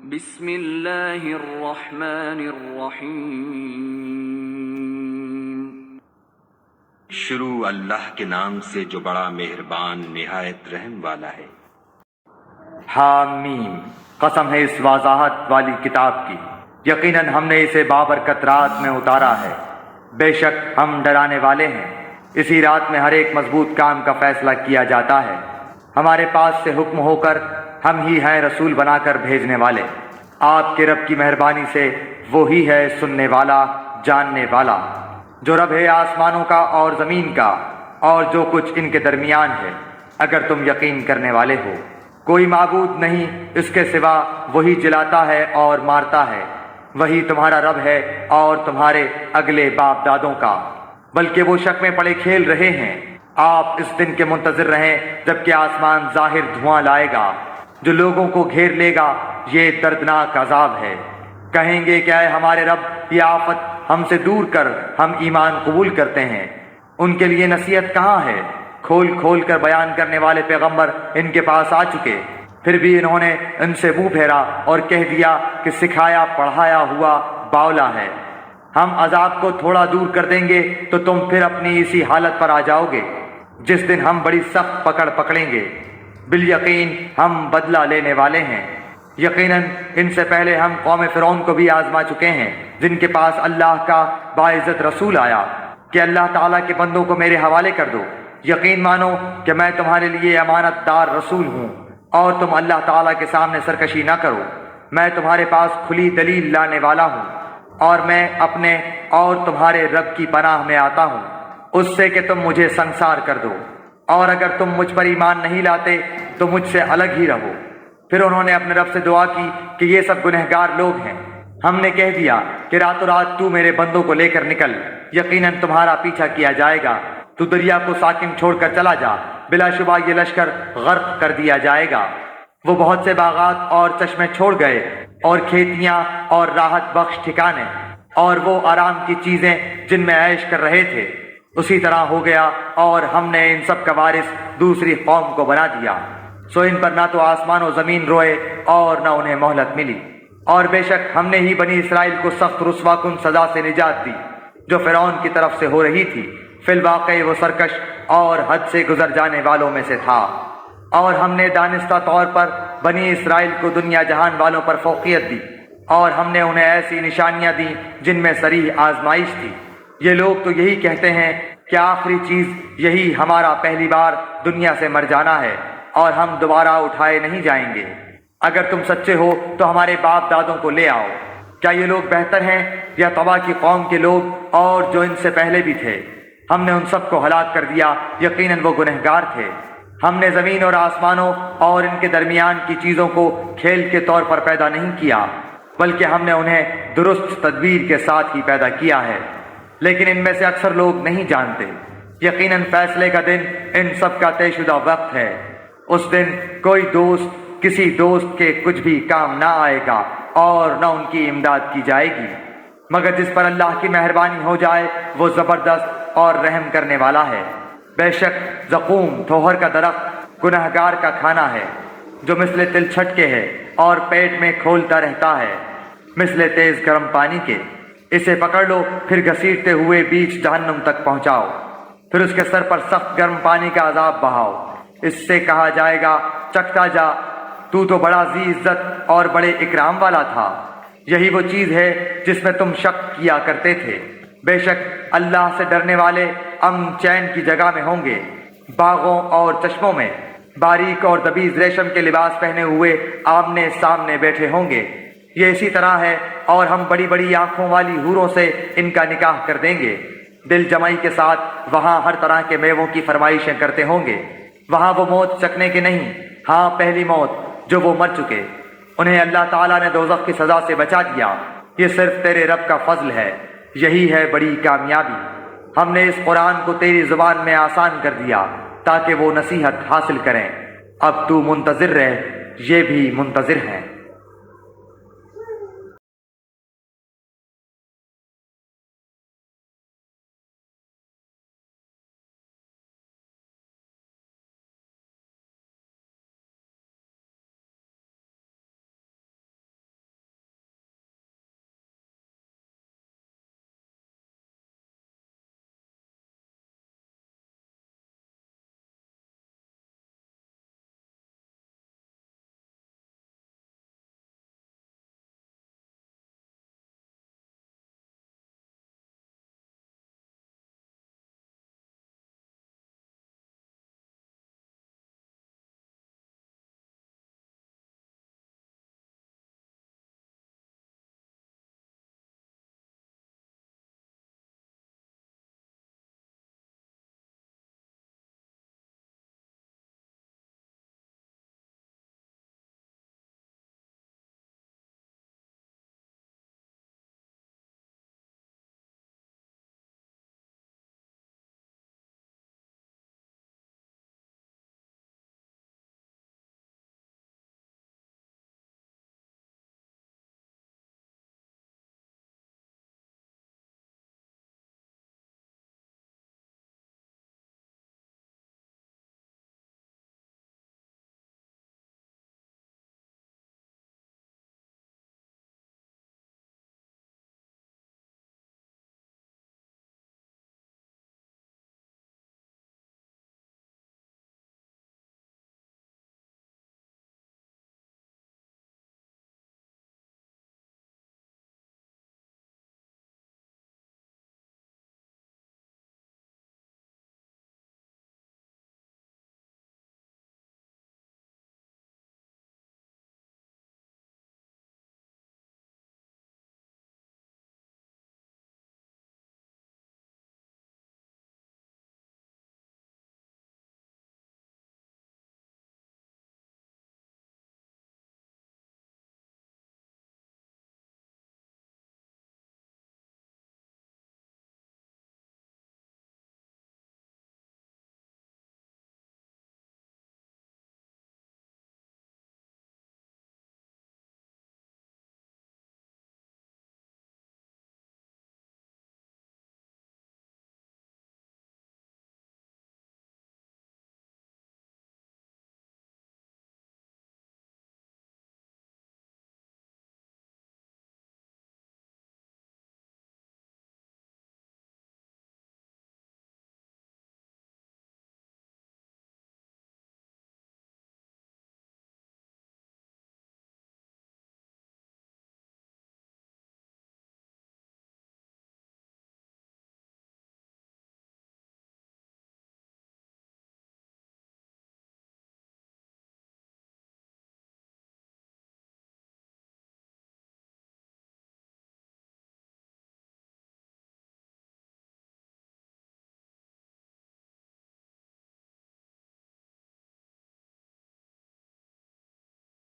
بسم اللہ الرحمن الرحیم۔ شروع اللہ کے نام سے جو بڑا مہربان نہایت رحم والا ہے۔ حامیم، قسم ہے اس وضاحت والی کتاب کی، یقیناً ہم نے اسے بابرکت رات میں اتارا ہے، بے شک ہم ڈرانے والے ہیں۔ اسی رات میں ہر ایک مضبوط کام کا فیصلہ کیا جاتا ہے۔ ہمارے پاس سے حکم ہو کر ہم ہی ہیں رسول بنا کر بھیجنے والے۔ آپ کے رب کی مہربانی سے وہی ہے سننے والا، جاننے والا، جو رب ہے آسمانوں کا اور زمین کا اور جو کچھ ان کے درمیان ہے، اگر تم یقین کرنے والے ہو۔ کوئی معبود نہیں اس کے سوا، وہی جلاتا ہے اور مارتا ہے، وہی تمہارا رب ہے اور تمہارے اگلے باپ دادوں کا، بلکہ وہ شک میں پڑے کھیل رہے ہیں۔ آپ اس دن کے منتظر رہیں جبکہ آسمان ظاہر دھواں لائے گا جو لوگوں کو گھیر لے گا، یہ دردناک عذاب ہے۔ کہیں گے کہ اے ہمارے رب، یہ آفت ہم سے دور کر، ہم ایمان قبول کرتے ہیں۔ ان کے لیے نصیحت کہاں ہے؟ کھول کھول کر بیان کرنے والے پیغمبر ان کے پاس آ چکے، پھر بھی انہوں نے ان سے منہ پھیرا اور کہہ دیا کہ سکھایا پڑھایا ہوا باولا ہے۔ ہم عذاب کو تھوڑا دور کر دیں گے تو تم پھر اپنی اسی حالت پر آ جاؤ گے جس دن ہم بڑی سخت پکڑ پکڑیں گے۔ بالیقین ہم بدلہ لینے والے ہیں۔ یقیناً ان سے پہلے ہم قوم فرعون کو بھی آزما چکے ہیں، جن کے پاس اللہ کا باعزت رسول آیا کہ اللہ تعالیٰ کے بندوں کو میرے حوالے کر دو، یقین مانو کہ میں تمہارے لیے امانت دار رسول ہوں، اور تم اللہ تعالیٰ کے سامنے سرکشی نہ کرو۔ میں تمہارے پاس کھلی دلیل لانے والا ہوں، اور میں اپنے اور تمہارے رب کی پناہ میں آتا ہوں اس سے کہ تم مجھے سنسار کر دو، اور اگر تم مجھ پر ایمان نہیں لاتے تو مجھ سے الگ ہی رہو۔ پھر انہوں نے اپنے رب سے دعا کی کہ یہ سب گنہگار لوگ ہیں۔ ہم نے کہہ دیا کہ راتوں رات تو میرے بندوں کو لے کر نکل، یقیناً تمہارا پیچھا کیا جائے گا۔ تو دریا کو ساکن چھوڑ کر چلا جا، بلا شبہ یہ لشکر غرق کر دیا جائے گا۔ وہ بہت سے باغات اور چشمے چھوڑ گئے، اور کھیتیاں اور راحت بخش ٹھکانے، اور وہ آرام کی چیزیں جن میں عیش کر رہے تھے۔ اسی طرح ہو گیا، اور ہم نے ان سب کا وارث دوسری قوم کو بنا دیا۔ سو ان پر نہ تو آسمان و زمین روئے اور نہ انہیں مہلت ملی۔ اور بے شک ہم نے ہی بنی اسرائیل کو سخت رسوا کن سزا سے نجات دی جو فرعون کی طرف سے ہو رہی تھی۔ فی الواقع وہ سرکش اور حد سے گزر جانے والوں میں سے تھا۔ اور ہم نے دانستہ طور پر بنی اسرائیل کو دنیا جہان والوں پر فوقیت دی، اور ہم نے انہیں ایسی نشانیاں دیں جن میں صریح آزمائش تھی۔ یہ لوگ تو یہی کہتے ہیں کہ آخری چیز یہی ہمارا پہلی بار دنیا سے مر جانا ہے اور ہم دوبارہ اٹھائے نہیں جائیں گے۔ اگر تم سچے ہو تو ہمارے باپ دادوں کو لے آؤ۔ کیا یہ لوگ بہتر ہیں یا طبع کی قوم کے لوگ اور جو ان سے پہلے بھی تھے؟ ہم نے ان سب کو ہلاک کر دیا، یقیناً وہ گنہگار تھے۔ ہم نے زمین اور آسمانوں اور ان کے درمیان کی چیزوں کو کھیل کے طور پر پیدا نہیں کیا، بلکہ ہم نے انہیں درست تدبیر کے ساتھ ہی پیدا کیا ہے، لیکن ان میں سے اکثر لوگ نہیں جانتے۔ یقیناً فیصلے کا دن ان سب کا طے شدہ وقت ہے۔ اس دن کوئی دوست کسی دوست کے کچھ بھی کام نہ آئے گا اور نہ ان کی امداد کی جائے گی، مگر جس پر اللہ کی مہربانی ہو جائے وہ زبردست اور رحم کرنے والا ہے۔ بے شک زقوم تھوہر کا درخت گنہگار کا کھانا ہے، جو مثل تل چھٹکے ہے اور پیٹ میں کھولتا رہتا ہے مثل تیز گرم پانی کے۔ اسے پکڑ لو، پھر گھسیٹتے ہوئے بیچ جہنم تک پہنچاؤ، پھر اس کے سر پر سخت گرم پانی کا عذاب بہاؤ۔ اس سے کہا جائے گا چکھتا جا، تو بڑا ذی عزت اور بڑے اکرام والا تھا۔ یہی وہ چیز ہے جس میں تم شک کیا کرتے تھے۔ بے شک اللہ سے ڈرنے والے امن چین کی جگہ میں ہوں گے، باغوں اور چشموں میں، باریک اور دبیز ریشم کے لباس پہنے ہوئے آمنے سامنے بیٹھے ہوں گے۔ یہ اسی طرح ہے، اور ہم بڑی بڑی آنکھوں والی حوروں سے ان کا نکاح کر دیں گے۔ دل جمعی کے ساتھ وہاں ہر طرح کے میووں کی فرمائشیں کرتے ہوں گے۔ وہاں وہ موت چکنے کے نہیں، ہاں پہلی موت جو وہ مر چکے۔ انہیں اللہ تعالیٰ نے دوزخ کی سزا سے بچا دیا۔ یہ صرف تیرے رب کا فضل ہے، یہی ہے بڑی کامیابی۔ ہم نے اس قرآن کو تیری زبان میں آسان کر دیا تاکہ وہ نصیحت حاصل کریں۔ اب تو منتظر رہ، یہ بھی منتظر ہیں۔